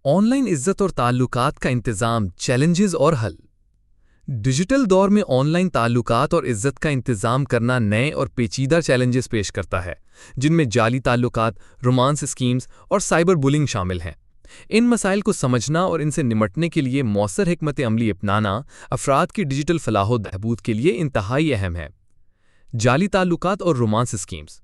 Online इज्जत और ताल्लुकात का इंतज़ाम, चैलेंजेस और हल। डिजिटल दौर में ऑनलाइन ताल्लुकात और इज्जत का इंतज़ाम करना नए और पेचीदा चैलेंजेस पेश करता है, जिनमें जाली ताल्लुकात, रोमांस स्कीम्स और साइबर बुलिंग शामिल हैं। इन मसाइल को समझना और इनसे निमटने के लिए मौसर हिकमत अमली अपनाना अफराद की डिजिटल फलाह व बहबूद के लिए इंतहाई अहम है। जाली ताल्लुकात और रोमांस स्कीम्स।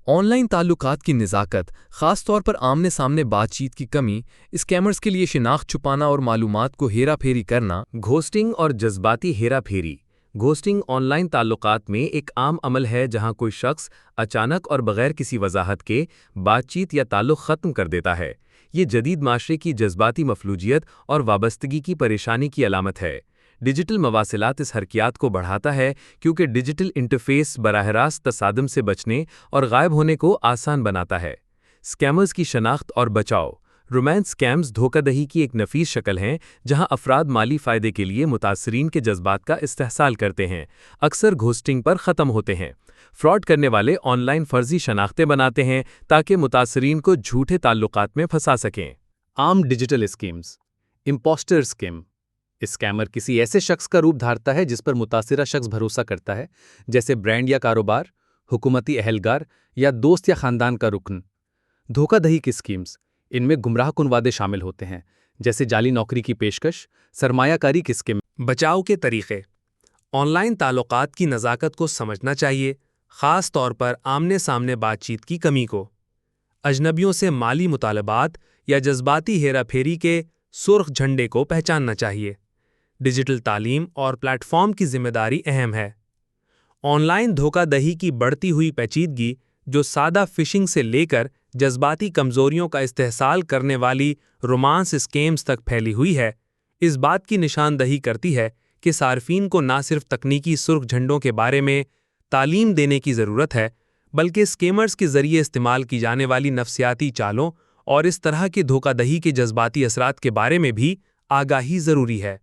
ऑनलाइन ताल्लुकात की निज़ाकत, ख़ास तौर पर आमने सामने बातचीत की कमी, स्कैमर्स के लिए शिनाख्त छुपाना और मालूमात को हेरा फेरी करना। घोस्टिंग और जज्बाती हेरा फेरी। घोस्टिंग ऑनलाइन ताल्लुकात में एक आम अमल है जहां कोई शख्स अचानक और बगैर किसी वजाहत के बातचीत या ताल्लुक ख़त्म कर देता है। ये जदीद माशरे की जज्बाती मफलूजियत और वाबस्तगी की परेशानी की अलामत है। डिजिटल मवासिलात इस हरकियात को बढ़ाता है क्योंकि डिजिटल इंटरफेस बराह रास्त तसादम से बचने और गायब होने को आसान बनाता है। स्कैमर्स की शनाख्त और बचाव। रोमांस स्कैम्स धोखाधड़ी की एक नफीस शक्ल हैं जहां अफराद माली फ़ायदे के लिए मुतासरीन के जज्बात का इस्तेहसाल करते हैं, अक्सर घोस्टिंग पर ख़त्म होते हैं। फ्रॉड करने वाले ऑनलाइन फ़र्ज़ी शनाख्तें बनाते हैं ताकि मुतासरीन को झूठे ताल्लुकात में फंसा सकें। आम digital schemes. Imposter scheme. Scammer किसी ऐसे शख्स का रूप धारता है जिस पर मुतासिरा शख्स भरोसा करता है, जैसे ब्रांड या कारोबार, हुकूमती अहलगार या दोस्त या खानदान का रुकन। धोखाधड़ी की स्कीम्स। इनमें गुमराहकुन वादे शामिल होते हैं, जैसे जाली नौकरी की पेशकश, सरमायाकारी की स्कीम। बचाव के तरीक़े। ऑनलाइन ताल्लुकात की नज़ाकत को समझना चाहिए, ख़ास तौर पर आमने सामने बातचीत की कमी को। अजनबियों से माली मुतालबात या जज्बाती हेरा फेरी के सुर्ख झंडे को पहचानना चाहिए। डिजिटल तालीम और प्लेटफॉर्म की जिम्मेदारी अहम है। ऑनलाइन धोखाधड़ी की बढ़ती हुई पेचीदगी, जो सादा फिशिंग से लेकर जज्बाती कमजोरियों का इस्तेहसाल करने वाली रोमांस स्कैम्स तक फैली हुई है, इस बात की निशानदही करती है कि सार्फिन को न सिर्फ तकनीकी सुर्ख झंडों के बारे में तालीम देने की ज़रूरत है, बल्कि स्कैमर्स के ज़रिए इस्तेमाल की जाने वाली नफ्सियाती चालों और इस तरह के धोखाधड़ी के जज्बाती असरात के बारे में भी आगाही ज़रूरी है।